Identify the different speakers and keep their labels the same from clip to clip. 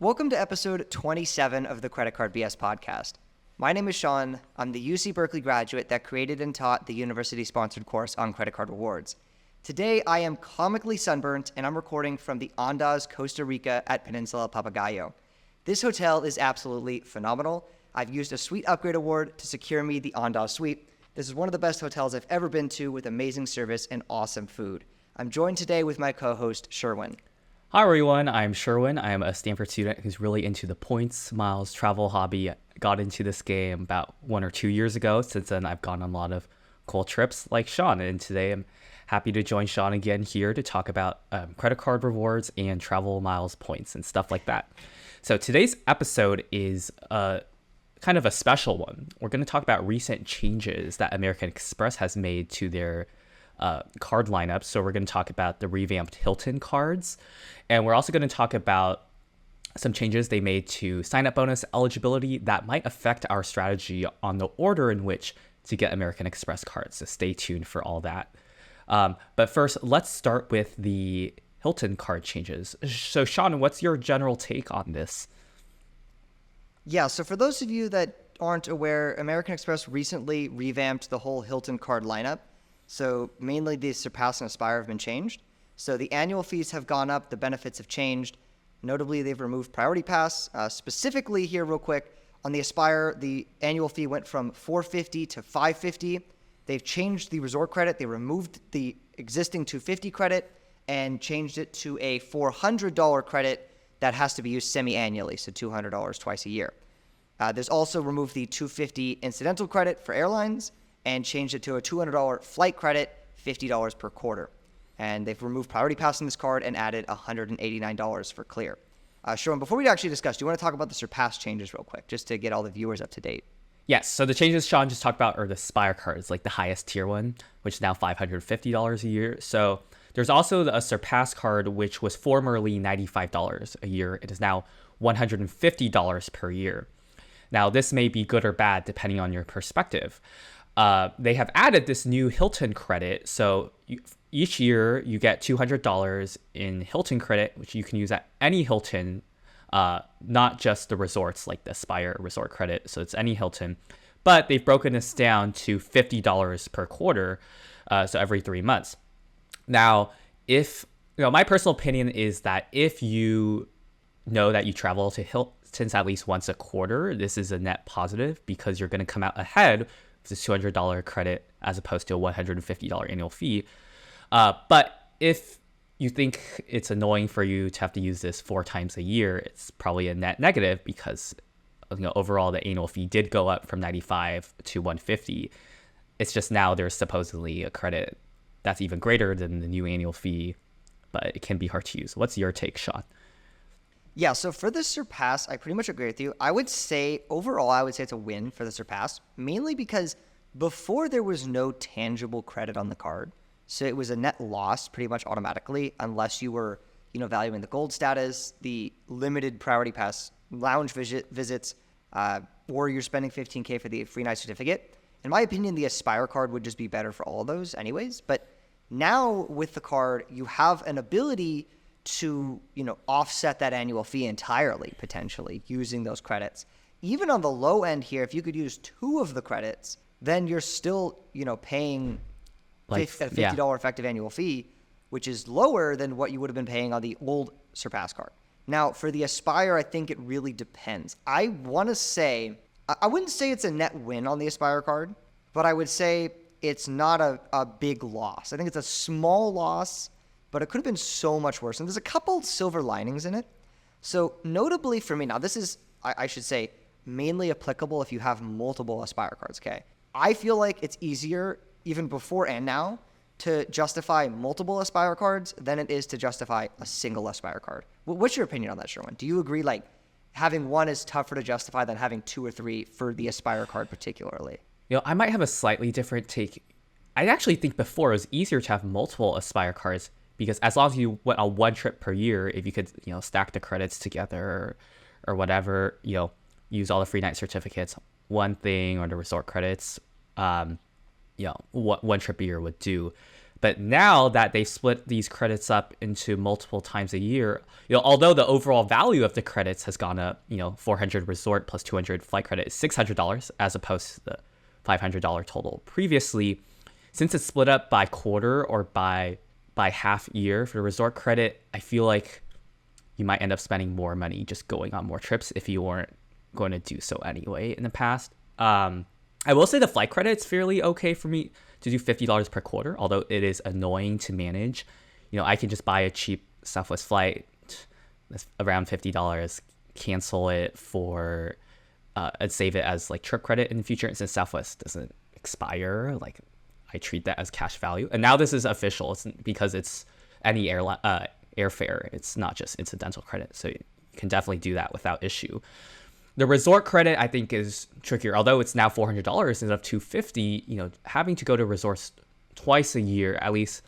Speaker 1: Welcome to episode 27 of the Credit Card BS podcast. My name is Sean. I'm the UC Berkeley graduate that created and taught the university-sponsored course on credit card rewards. Today, I am comically sunburnt, and I'm recording from the Andaz, Costa Rica at Peninsula Papagayo. This hotel is absolutely phenomenal. I've used a suite upgrade award to secure me the Andaz suite. This is one of the best hotels I've ever been to with amazing service and awesome food. I'm joined today with my co-host, Sherwin.
Speaker 2: Hi everyone, I'm Sherwin. I am a Stanford student who's really into the points, miles, travel hobby. Got into this game about 1 or 2 years ago. Since then, I've gone on a lot of cool trips like Sean. And today, I'm happy to join Sean again here to talk about credit card rewards and travel miles, points, and stuff like that. So today's episode is kind of a special one. We're going to talk about recent changes that American Express has made to their card lineup. So we're going to talk about the revamped Hilton cards. And we're also going to talk about some changes they made to sign-up bonus eligibility that might affect our strategy on the order in which to get American Express cards. So stay tuned for all that. But first, let's start with the Hilton card changes. So Sean, what's your general take on this?
Speaker 1: Yeah, so for those of you that aren't aware, American Express recently revamped the whole Hilton card lineup. So mainly the Surpass and Aspire have been changed. So the annual fees have gone up, the benefits have changed. Notably, they've removed Priority Pass. Specifically here, real quick, on the Aspire, the annual fee went from $450 to $550. They've changed the resort credit. They removed the existing $250 credit and changed it to a $400 credit that has to be used semi-annually, so $200 twice a year. There's also removed the $250 incidental credit for airlines and changed it to a $200 flight credit, $50 per quarter. And they've removed Priority Pass on this card and added $189 for Clear. Sherwin, before we actually discuss, do you want to talk about the Surpass changes real quick, just to get all the viewers up to date?
Speaker 2: Yes, so the changes Sean just talked about are the Aspire cards, like the highest tier one, which is now $550 a year. So there's also a Surpass card, which was formerly $95 a year. It is now $150 per year. Now, this may be good or bad depending on your perspective. They have added this new Hilton credit. So each year you get $200 in Hilton credit, which you can use at any Hilton, not just the resorts like the Aspire resort credit. So it's any Hilton. But they've broken this down to $50 per quarter, so every 3 months. Now, my personal opinion is that if you know that you travel to Hilton's at least once a quarter, this is a net positive because you're going to come out ahead with this $200 credit as opposed to a $150 annual fee. But if you think it's annoying for you to have to use this 4 times a year, it's probably a net negative because overall the annual fee did go up from $95 to $150. It's just now there's supposedly a credit that's even greater than the new annual fee, but it can be hard to use. What's your take, Sean?
Speaker 1: Yeah, so for the Surpass, I pretty much agree with you. Overall, I would say it's a win for the Surpass, mainly because before there was no tangible credit on the card. So it was a net loss pretty much automatically, unless you were, valuing the gold status, the limited Priority Pass lounge visits, or you're spending $15K for the free night certificate. In my opinion, the Aspire card would just be better for all of those anyways. But now with the card, you have an ability to, offset that annual fee entirely, potentially, using those credits. Even on the low end here, if you could use 2 of the credits, then you're still, paying a $50 effective annual fee, which is lower than what you would have been paying on the old Surpass card. Now, for the Aspire, I think it really depends. I wouldn't say it's a net win on the Aspire card, but I would say it's not a big loss. I think it's a small loss, but it could have been so much worse. And there's a couple silver linings in it. So notably for me, now this is, I should say, mainly applicable if you have multiple Aspire cards, okay? I feel like it's easier, even before and now, to justify multiple Aspire cards than it is to justify a single Aspire card. What's your opinion on that, Sherwin? Do you agree, having one is tougher to justify than having 2 or 3 for the Aspire card particularly?
Speaker 2: I might have a slightly different take. I actually think before it was easier to have multiple Aspire cards because as long as you went on one trip per year, if you could, stack the credits together or whatever, use all the free night certificates, one thing, or the resort credits, one trip a year would do. But now that they split these credits up into multiple times a year, although the overall value of the credits has gone up, 400 resort plus 200 flight credit is $600 as opposed to the $500 total previously. Since it's split up by quarter or by half year for the resort credit, I feel like you might end up spending more money just going on more trips if you weren't going to do so anyway in the past. I will say the flight credit's fairly okay for me to do $50 per quarter, although it is annoying to manage. I can just buy a cheap Southwest flight that's around $50, cancel it for, and save it as like trip credit in the future. And since Southwest doesn't expire, like I treat that as cash value. And now this is official. It's because it's any airline airfare. It's not just incidental credit. So you can definitely do that without issue. The resort credit, I think, is trickier. Although it's now $400 instead of $250, having to go to resorts twice a year, at least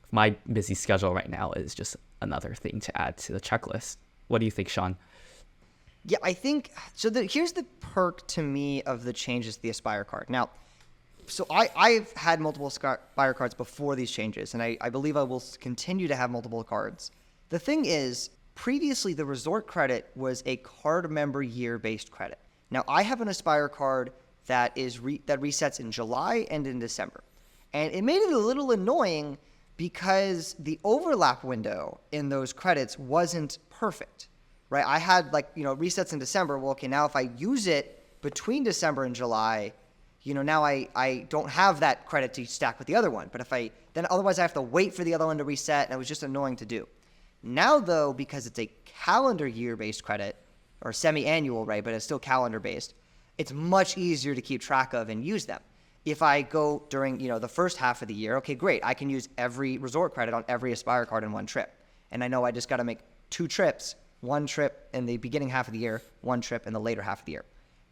Speaker 2: my busy schedule right now, is just another thing to add to the checklist. What do you think, Sean?
Speaker 1: Yeah, I think so. Here's the perk to me of the changes to the Aspire card. Now, so I've had multiple Aspire cards before these changes, and I believe I will continue to have multiple cards. The thing is, previously, the resort credit was a card member year-based credit. Now, I have an Aspire card that resets in July and in December. And it made it a little annoying because the overlap window in those credits wasn't perfect, right? I had resets in December. Well, okay, now if I use it between December and July, now I don't have that credit to stack with the other one. But otherwise I have to wait for the other one to reset, and it was just annoying to do. Now, though, because it's a calendar year-based credit, or semi-annual, right, but it's still calendar-based, it's much easier to keep track of and use them. If I go during, the first half of the year, okay, great, I can use every resort credit on every Aspire card in one trip. And I know I just got to make 2 trips, 1 trip in the beginning half of the year, 1 trip in the later half of the year.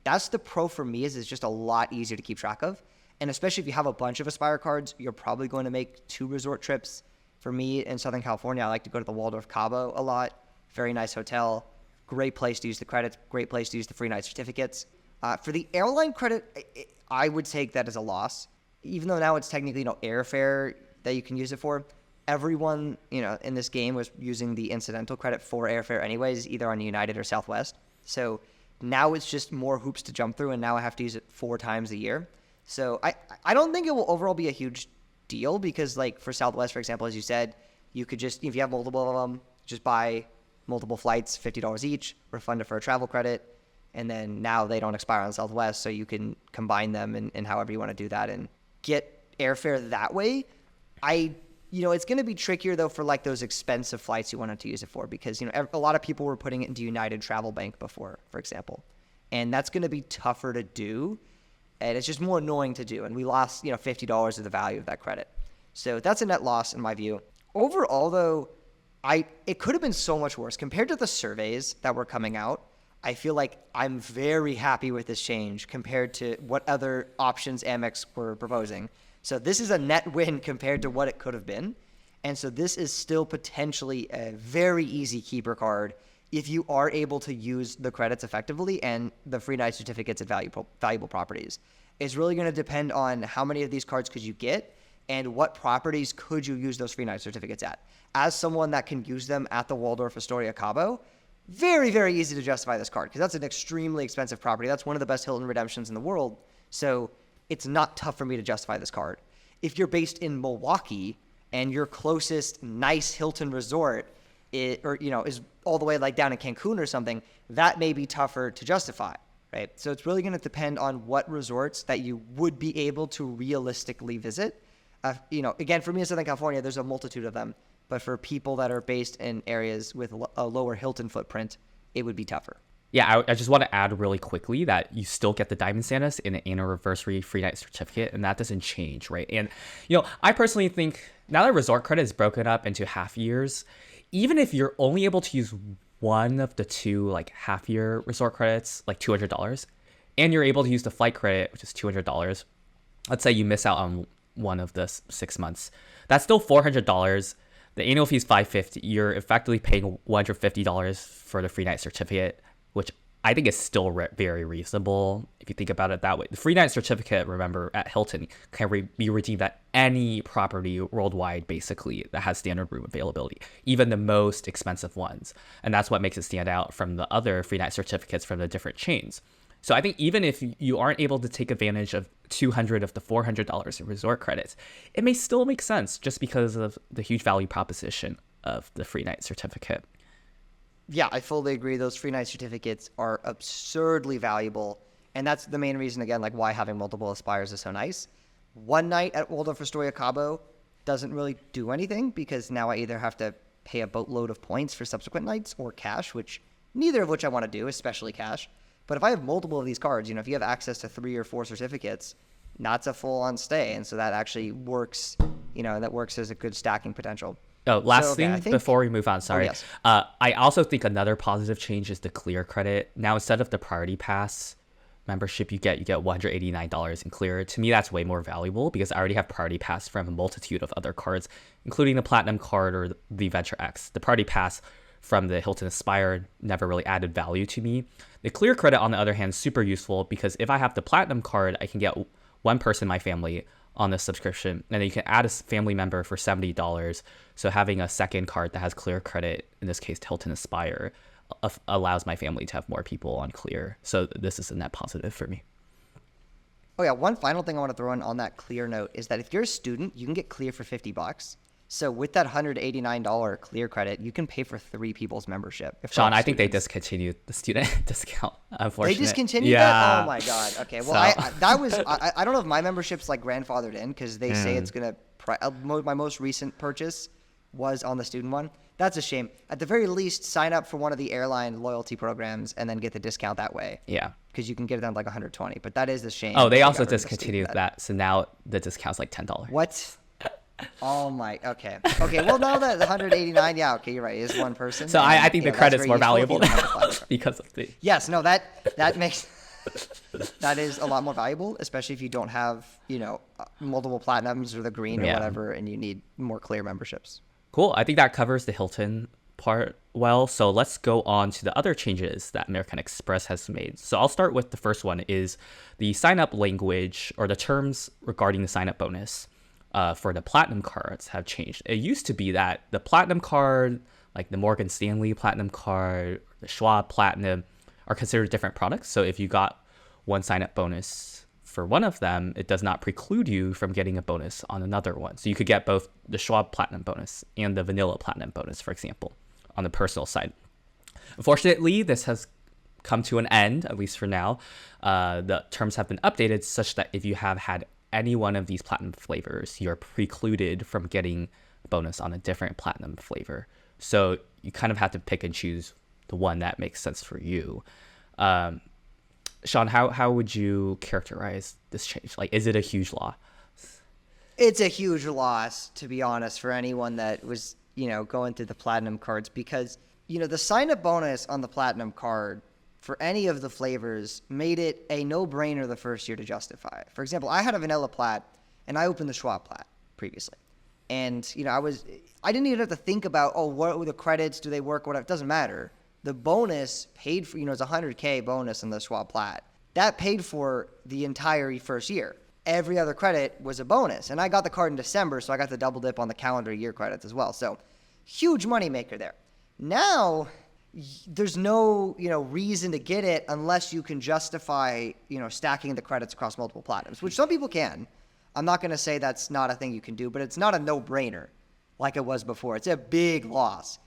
Speaker 1: That's the pro for me, is it's just a lot easier to keep track of. And especially if you have a bunch of Aspire cards, you're probably going to make 2 resort trips. For me in Southern California, I like to go to the Waldorf Cabo a lot. Very nice hotel. Great place to use the credits. Great place to use the free night certificates. For the airline credit, I would take that as a loss. Even though now it's technically airfare that you can use it for. Everyone in this game was using the incidental credit for airfare anyways, either on United or Southwest. So now it's just more hoops to jump through, and now I have to use it 4 times a year. So I don't think it will overall be a huge deal, because for Southwest, for example, as you said, you could just, if you have multiple of them, just buy multiple flights, $50 each, refund it for a travel credit, and then now they don't expire on Southwest, so you can combine them in however you want to do that and get airfare that way. It's going to be trickier though for those expensive flights you wanted to use it for, because a lot of people were putting it into United Travel Bank before, for example, and that's going to be tougher to do. And it's just more annoying to do. And we lost, $50 of the value of that credit. So that's a net loss in my view. Overall, though, it could have been so much worse. Compared to the surveys that were coming out, I feel like I'm very happy with this change compared to what other options Amex were proposing. So this is a net win compared to what it could have been. And so this is still potentially a very easy keeper card if you are able to use the credits effectively and the free night certificates at valuable properties. It's really going to depend on how many of these cards could you get and what properties could you use those free night certificates at. As someone that can use them at the Waldorf Astoria Cabo, very, very easy to justify this card, because that's an extremely expensive property. That's one of the best Hilton redemptions in the world. So it's not tough for me to justify this card. If you're based in Milwaukee and your closest nice Hilton resort is all the way down in Cancun or something, that may be tougher to justify, right? So it's really going to depend on what resorts that you would be able to realistically visit. Again, for me in Southern California, there's a multitude of them, but for people that are based in areas with a lower Hilton footprint, it would be tougher.
Speaker 2: Yeah, I just want to add really quickly that you still get the Diamond Santas in an anniversary free night certificate, and that doesn't change, right? And, I personally think now that resort credit is broken up into half years, even if you're only able to use one of the 2 half year resort credits, $200, and you're able to use the flight credit, which is $200, let's say you miss out on one of the 6 months, that's still $400. The annual fee is $550. You're effectively paying $150 for the free night certificate, which I think it's still very reasonable if you think about it that way. The free night certificate, remember, at Hilton can be redeemed at any property worldwide, basically, that has standard room availability, even the most expensive ones. And that's what makes it stand out from the other free night certificates from the different chains. So I think even if you aren't able to take advantage of $200 of the $400 in resort credits, it may still make sense just because of the huge value proposition of the free night certificate.
Speaker 1: Yeah, I fully agree. Those free night certificates are absurdly valuable. And that's the main reason, again, like why having multiple Aspires is so nice. One night at Waldorf Astoria Cabo doesn't really do anything because now I either have to pay a boatload of points for subsequent nights or cash, which neither of which I want to do, especially cash. But if I have multiple of these cards, if you have access to 3 or 4 certificates, that's a full-on stay. And so that actually works, that works as a good stacking potential.
Speaker 2: Oh, last thing before we move on, sorry.
Speaker 1: Oh, yes.
Speaker 2: I also think another positive change is the clear credit. Now, instead of the priority pass membership, you get $189 in clear. To me, that's way more valuable because I already have priority pass from a multitude of other cards, including the Platinum card or the Venture X. The priority pass from the Hilton Aspire never really added value to me. The clear credit, on the other hand, is super useful because if I have the Platinum card, I can get one person in my family on the subscription, and then you can add a family member for $70. So having a second card that has clear credit, in this case Hilton Aspire, allows my family to have more people on clear. So this is a net positive for me.
Speaker 1: Oh yeah, one final thing I want to throw in on that clear note is that if you're a student, you can get clear for $50. So with that $189 clear credit, you can pay for 3 people's membership.
Speaker 2: Sean, I think they discontinued the student discount. Unfortunately,
Speaker 1: they discontinued that. Oh my god. Okay. Well, I don't know if my membership's like grandfathered in because they say it's gonna. My most recent purchase was on the student one. That's a shame. At the very least, sign up for one of the airline loyalty programs and then get the discount that way.
Speaker 2: Yeah.
Speaker 1: Because you can get it down to like 120. But that is a shame.
Speaker 2: Oh, they also discontinued that. So now the discount's like $10.
Speaker 1: What? Oh my, okay. Well, now that the 189, yeah, okay, you're right. It is one person.
Speaker 2: So I think the credit's more valuable because of the.
Speaker 1: Yes, no, that makes that is a lot more valuable, especially if you don't have multiple platinums or the green or whatever, and you need more clear memberships.
Speaker 2: Cool. I think that covers the Hilton part well. So let's go on to the other changes that American Express has made. So I'll start with the first one is the sign up language or the terms regarding the sign up bonus. For the Platinum cards have changed. It used to be that the Platinum card, like the Morgan Stanley Platinum card, the Schwab Platinum, are considered different products. So if you got one sign-up bonus for one of them, it does not preclude you from getting a bonus on another one. So you could get both the Schwab Platinum bonus and the Vanilla Platinum bonus, for example, on the personal side. Unfortunately, this has come to an end, at least for now. The terms have been updated such that if you have had any one of these platinum flavors, you're precluded from getting a bonus on a different platinum flavor. So you kind of have to pick and choose the one that makes sense for you. Sean, how would you characterize this change? Like, is it a huge loss?
Speaker 1: It's a huge loss, to be honest, for anyone that was, going through the platinum cards because, the sign-up bonus on the platinum card for any of the flavors made it a no-brainer the first year to justify. For example, I had a vanilla plat, and I opened the Schwab plat previously. And, I didn't even have to think about, what were the credits, do they work, whatever. It doesn't matter. The bonus paid for, it's a $100K bonus in the Schwab plat. That paid for the entire first year. Every other credit was a bonus. And I got the card in December, so I got the double dip on the calendar year credits as well. So, huge moneymaker there. Now, there's no, reason to get it unless you can justify, stacking the credits across multiple platinums, which some people can. I'm not going to say that's not a thing you can do, but it's not a no-brainer like it was before. It's a big loss.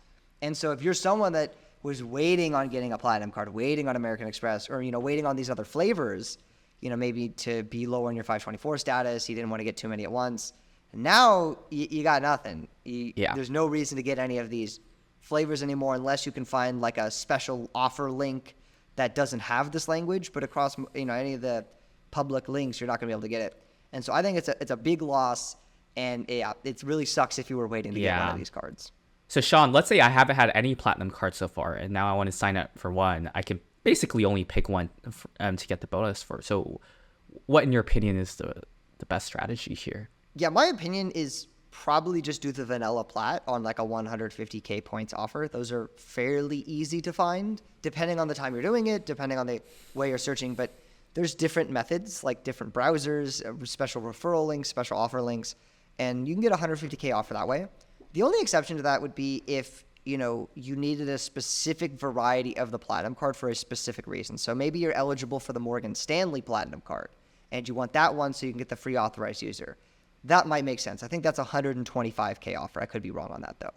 Speaker 1: And so if you're someone that was waiting on getting a platinum card, waiting on American Express, or, waiting on these other flavors, maybe to be lower in your 524 status, you didn't want to get too many at once. Now you got nothing. There's no reason to get any of these flavors anymore unless you can find like a special offer link that doesn't have this language, but across any of the public links you're not going to be able to get it. And so I think it's a big loss, and it really sucks if you were waiting to get one of these cards.
Speaker 2: So Sean, let's say I haven't had any platinum cards so far, and now I want to sign up for one. I can basically only pick one to get the bonus for. So what, in your opinion, is the best strategy here?
Speaker 1: Yeah, my opinion is probably just do the vanilla plat on like a 150K points offer. Those are fairly easy to find, depending on the time you're doing it, depending on the way you're searching. But there's different methods, like different browsers, special referral links, special offer links, and you can get a 150K offer that way. The only exception to that would be if you needed a specific variety of the platinum card for a specific reason. So maybe you're eligible for the Morgan Stanley platinum card, and you want that one so you can get the free authorized user. That might make sense. I think that's a 125K offer. I could be wrong on that though.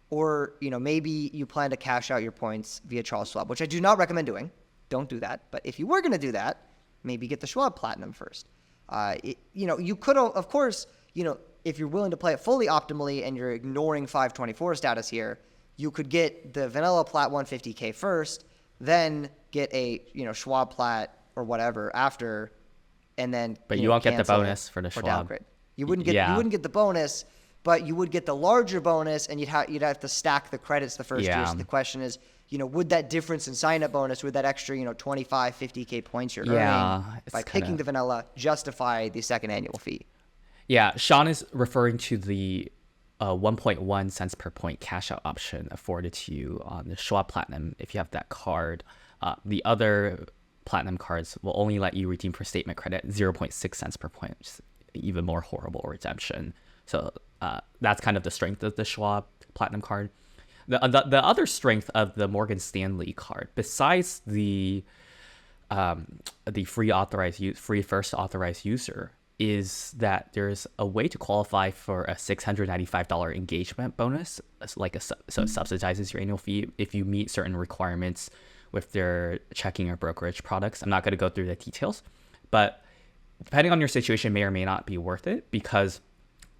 Speaker 1: Or, maybe you plan to cash out your points via Charles Schwab, which I do not recommend doing. Don't do that. But if you were going to do that, maybe get the Schwab Platinum first. You could, of course, if you're willing to play it fully optimally and you're ignoring 524 status here, you could get the vanilla plat 150K first, then get a, Schwab plat or whatever after, and then,
Speaker 2: But you won't get the bonus for the Schwab.
Speaker 1: Downgrade. You wouldn't get the bonus, but you would get the larger bonus, and you'd have to stack the credits the first year. So the question is, would that difference in sign-up bonus, would that extra, 25, 50K points you're earning by picking the vanilla justify the second annual fee?
Speaker 2: Yeah, Sean is referring to the 1.1 cents per point cash out option afforded to you on the Schwab Platinum if you have that card. The other Platinum cards will only let you redeem for statement credit 0.6 cents per point, which is even more horrible redemption. So that's kind of the strength of the Schwab Platinum card. The other strength of the Morgan Stanley card, besides the free first authorized user, is that there's a way to qualify for a $695 engagement bonus. So it subsidizes your annual fee if you meet certain requirements with their checking or brokerage products. I'm not going to go through the details, but depending on your situation, may or may not be worth it because,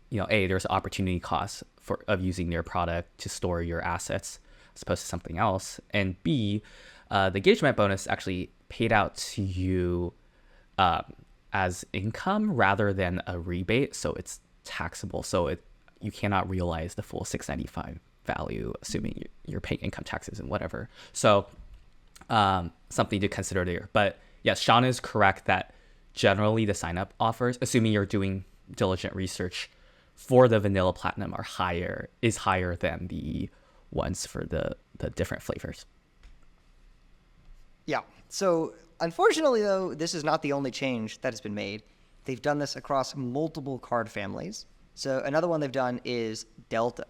Speaker 2: there's opportunity costs of using their product to store your assets as opposed to something else, and B, the engagement bonus actually paid out to you as income rather than a rebate, so it's taxable. So you cannot realize the full $695 value, assuming you're paying income taxes and whatever. So something to consider there. But yes, Sean is correct that generally the sign-up offers, assuming you're doing diligent research for the vanilla platinum, is higher than the ones for the different flavors.
Speaker 1: Yeah. So unfortunately, though, this is not the only change that has been made. They've done this across multiple card families. So another one they've done is Delta.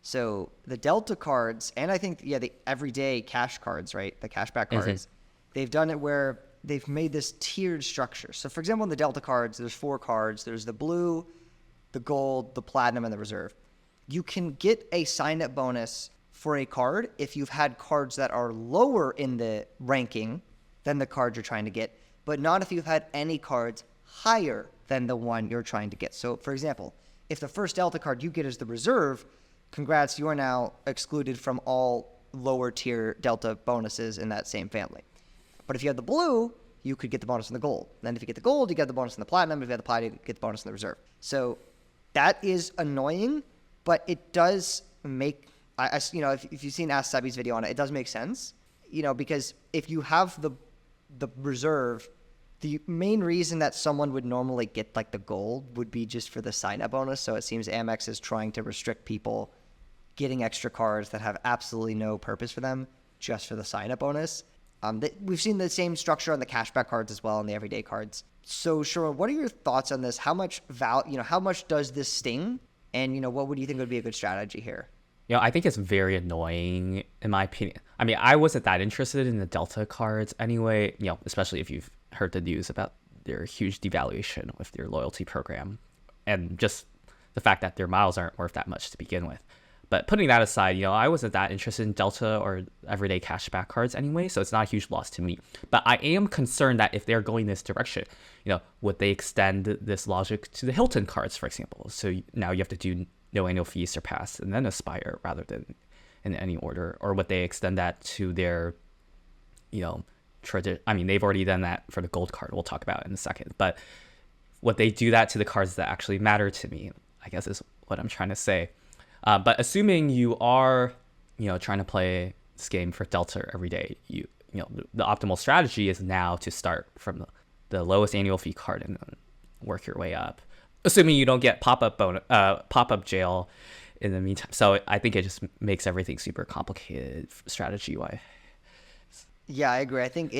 Speaker 1: So the Delta cards, and I think, the everyday cash cards, right? The cashback cards, they've done it where they've made this tiered structure. So for example, in the Delta cards, there's 4 cards. There's the blue, the gold, the platinum, and the reserve. You can get a sign-up bonus for a card if you've had cards that are lower in the ranking than the card you're trying to get, but not if you've had any cards higher than the one you're trying to get. So for example, if the first Delta card you get is the reserve, congrats, you are now excluded from all lower tier Delta bonuses in that same family. But if you have the blue, you could get the bonus in the gold. Then if you get the gold, you get the bonus in the platinum. If you have the platinum, you get the bonus in the reserve. So that is annoying, but it does make, if you've seen Ask Sebby's video on it, it does make sense, because if you have the reserve, the main reason that someone would normally get like the gold would be just for the sign-up bonus. So it seems Amex is trying to restrict people getting extra cards that have absolutely no purpose for them just for the sign-up bonus. We've seen the same structure on the cashback cards as well, and the everyday cards. So, Sherwin, what are your thoughts on this? How much how much does this sting? And, what would you think would be a good strategy here?
Speaker 2: I think it's very annoying in my opinion. I mean, I wasn't that interested in the Delta cards anyway, especially if you've heard the news about their huge devaluation with their loyalty program and just the fact that their miles aren't worth that much to begin with. But putting that aside, I wasn't that interested in Delta or everyday cashback cards anyway, so it's not a huge loss to me. But I am concerned that if they're going this direction, would they extend this logic to the Hilton cards, for example? So now you have to do no annual fee, Surpass, and then Aspire rather than in any order. Or would they extend that to their, they've already done that for the gold card. We'll talk about it in a second. But would they do that to the cards that actually matter to me, I guess is what I'm trying to say. But assuming you are, trying to play this game for Delta every day, the optimal strategy is now to start from the lowest annual fee card and then work your way up. assuming you don't get pop-up jail in the meantime. So I think it just makes everything super complicated strategy wise.
Speaker 1: Yeah, I agree. I think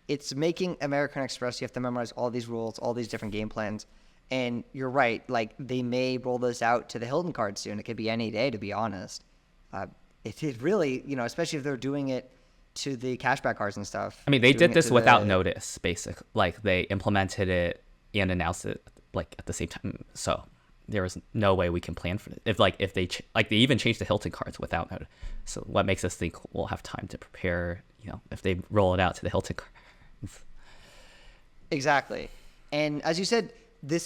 Speaker 1: it's making American Express. You have to memorize all these rules, all these different game plans. And you're right. Like they may roll this out to the Hilton card soon. It could be any day, to be honest. It really, especially if they're doing it to the cashback cards and stuff.
Speaker 2: I mean, they
Speaker 1: Doing
Speaker 2: did
Speaker 1: it
Speaker 2: this
Speaker 1: to
Speaker 2: without
Speaker 1: the
Speaker 2: notice, basically. Like they implemented it and announced it like at the same time. So there was no way we can plan for it. If they they even changed the Hilton cards without notice. So what makes us think we'll have time to prepare? If they roll it out to the Hilton cards.
Speaker 1: Exactly. And as you said, there's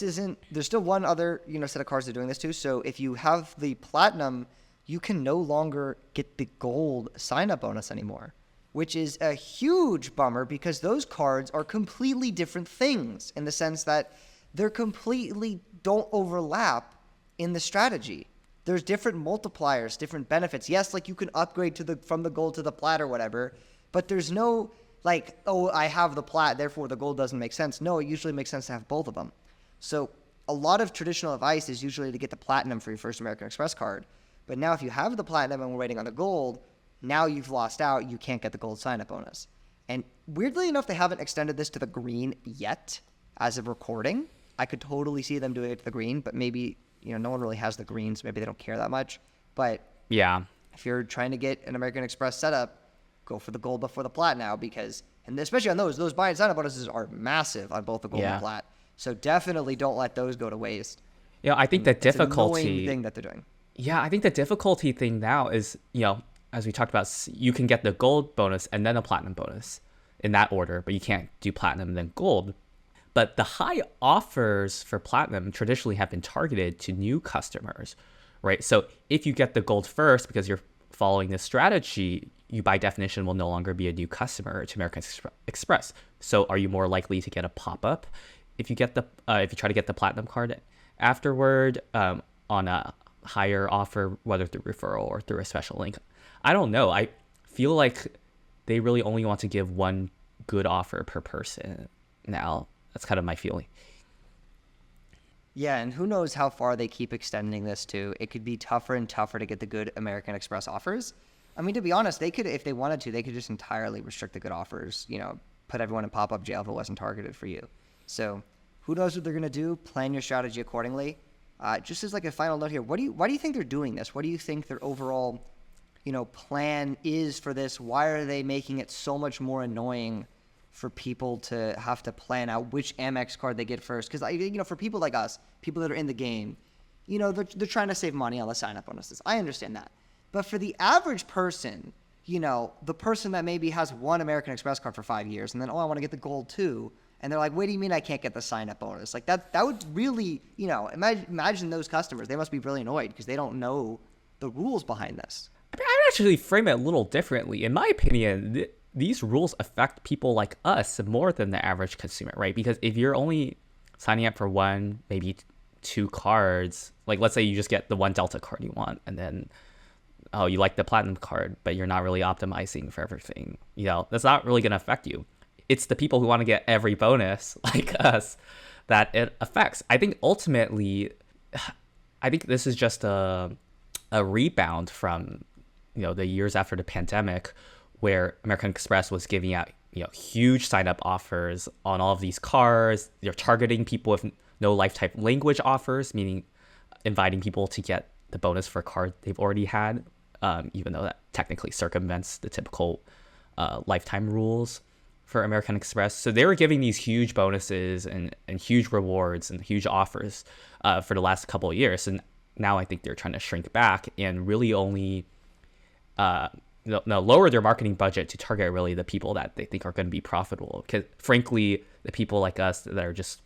Speaker 1: still one other, set of cards they're doing this to. So if you have the platinum, you can no longer get the gold sign-up bonus anymore, which is a huge bummer because those cards are completely different things in the sense that they're completely don't overlap in the strategy. There's different multipliers, different benefits. Yes, like you can upgrade from the gold to the plat or whatever, but there's no like, oh, I have the plat, therefore the gold doesn't make sense. No, it usually makes sense to have both of them. So a lot of traditional advice is usually to get the platinum for your first American Express card. But now if you have the platinum and we're waiting on the gold, now you've lost out. You can't get the gold sign-up bonus. And weirdly enough, they haven't extended this to the green yet as of recording. I could totally see them doing it to the green, but maybe, no one really has the green, so maybe they don't care that much. But
Speaker 2: Yeah.
Speaker 1: if you're trying to get an American Express setup, go for the gold before the plat now and especially on those buy and sign-up bonuses are massive on both the gold and plat. So definitely don't let those go to waste.
Speaker 2: I think the
Speaker 1: It's an
Speaker 2: difficulty
Speaker 1: annoying thing that they're doing.
Speaker 2: Yeah, I think the difficulty thing now is, as we talked about, you can get the gold bonus and then a platinum bonus in that order, but you can't do platinum and then gold. But the high offers for platinum traditionally have been targeted to new customers, right? So if you get the gold first because you're following this strategy, you by definition will no longer be a new customer to American Express. So are you more likely to get a pop-up if you try to get the platinum card afterward on a higher offer, whether through referral or through a special link? I don't know. I feel like they really only want to give one good offer per person now. That's kind of my feeling.
Speaker 1: Yeah, and who knows how far they keep extending this to. It could be tougher and tougher to get the good American Express offers. I mean, to be honest, they could, if they wanted to, they could just entirely restrict the good offers, put everyone in pop-up jail if it wasn't targeted for you. So who knows what they're going to do? Plan your strategy accordingly. Just as like a final note here, why do you think they're doing this? What do you think their overall, plan is for this? Why are they making it so much more annoying for people to have to plan out which Amex card they get first? Because for people like us, people that are in the game, they're trying to save money on the sign-up bonuses. I understand that, but for the average person, the person that maybe has one American Express card for 5 years and then I want to get the gold too. And they're like, what do you mean I can't get the sign-up bonus? Like that would really, imagine those customers. They must be really annoyed because they don't know the rules behind this.
Speaker 2: I mean, I would actually frame it a little differently. In my opinion, these rules affect people like us more than the average consumer, right? Because if you're only signing up for one, maybe two cards, like let's say you just get the one Delta card you want, and then, you like the platinum card, but you're not really optimizing for everything, that's not really going to affect you. It's the people who want to get every bonus like us that it affects. I think ultimately, this is just a rebound from, the years after the pandemic where American Express was giving out, huge sign up offers on all of these cards. They're targeting people with no lifetime language offers, meaning inviting people to get the bonus for a card they've already had, even though that technically circumvents the typical lifetime rules for American Express. So they were giving these huge bonuses and huge rewards and huge offers for the last couple of years. And now I think they're trying to shrink back and really only lower their marketing budget to target really the people that they think are going to be profitable. Because frankly, the people like us that are just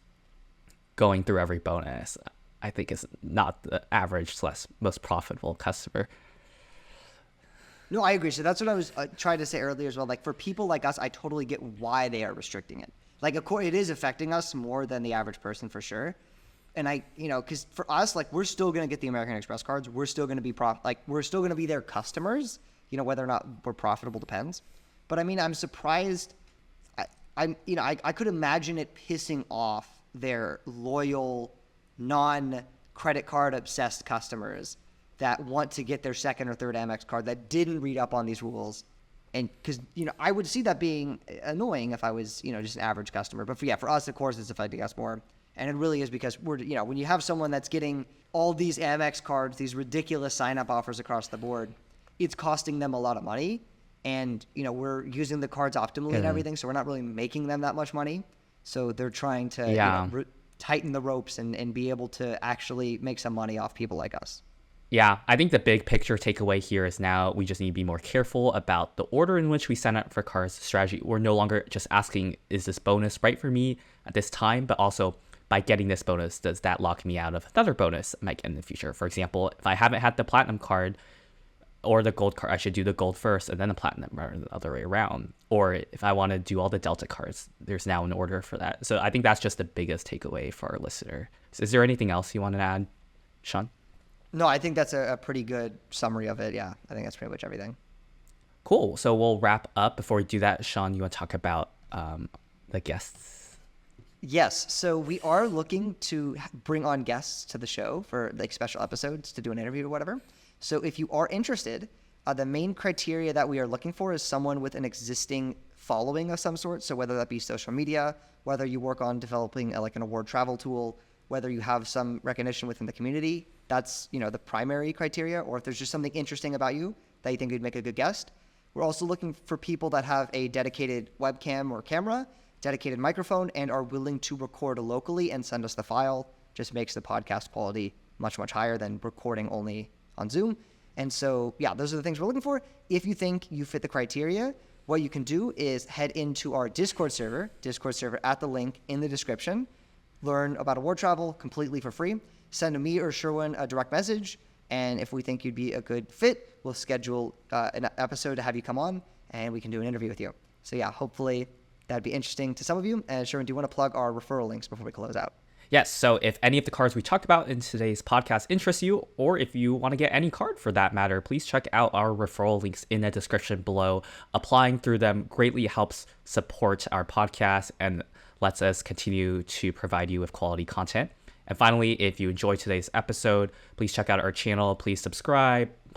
Speaker 2: going through every bonus, I think is not the average / most profitable customer.
Speaker 1: No, I agree. So that's what I was trying to say earlier as well. Like for people like us, I totally get why they are restricting it. Like, of course, it is affecting us more than the average person for sure. And because for us, like we're still gonna get the American Express cards. We're still gonna be we're still gonna be their customers. Whether or not we're profitable depends. But I mean, I'm surprised. I could imagine it pissing off their loyal, non-credit card obsessed customers that want to get their second or third Amex card that didn't read up on these rules. And because, I would see that being annoying if I was, just an average customer. But for us, of course, it's affecting us more. And it really is because when you have someone that's getting all these Amex cards, these ridiculous sign-up offers across the board, it's costing them a lot of money. And, we're using the cards optimally and everything, so we're not really making them that much money. So they're trying to tighten the ropes and be able to actually make some money off people like us.
Speaker 2: Yeah, I think the big picture takeaway here is now we just need to be more careful about the order in which we sign up for cards strategy. We're no longer just asking, is this bonus right for me at this time? But also, by getting this bonus, does that lock me out of another bonus I might get in the future? For example, if I haven't had the platinum card or the gold card, I should do the gold first and then the platinum rather than the other way around. Or if I want to do all the Delta cards, there's now an order for that. So I think that's just the biggest takeaway for our listener. So is there anything else you want to add, Sean?
Speaker 1: No, I think that's a pretty good summary of it. Yeah, I think that's pretty much everything.
Speaker 2: Cool. So we'll wrap up. Before we do that, Sean, you want to talk about the guests?
Speaker 1: Yes. So we are looking to bring on guests to the show for special episodes to do an interview or whatever. So if you are interested, the main criteria that we are looking for is someone with an existing following of some sort. So whether that be social media, whether you work on developing an award travel tool, whether you have some recognition within the community, that's, the primary criteria, or if there's just something interesting about you that you think would make a good guest. We're also looking for people that have a dedicated webcam or camera, dedicated microphone, and are willing to record locally and send us the file. Just makes the podcast quality much, much higher than recording only on Zoom. And so, those are the things we're looking for. If you think you fit the criteria, what you can do is head into our Discord server at the link in the description. Learn about award travel completely for free. Send me or Sherwin a direct message, and if we think you'd be a good fit, we'll schedule an episode to have you come on, and we can do an interview with you. So hopefully that'd be interesting to some of you. And Sherwin, do you want to plug our referral links before we close out?
Speaker 2: Yes. So if any of the cards we talked about in today's podcast interest you, or if you want to get any card for that matter, please check out our referral links in the description below. Applying through them greatly helps support our podcast and lets us continue to provide you with quality content. And finally, if you enjoyed today's episode, please check out our channel. Please subscribe. Please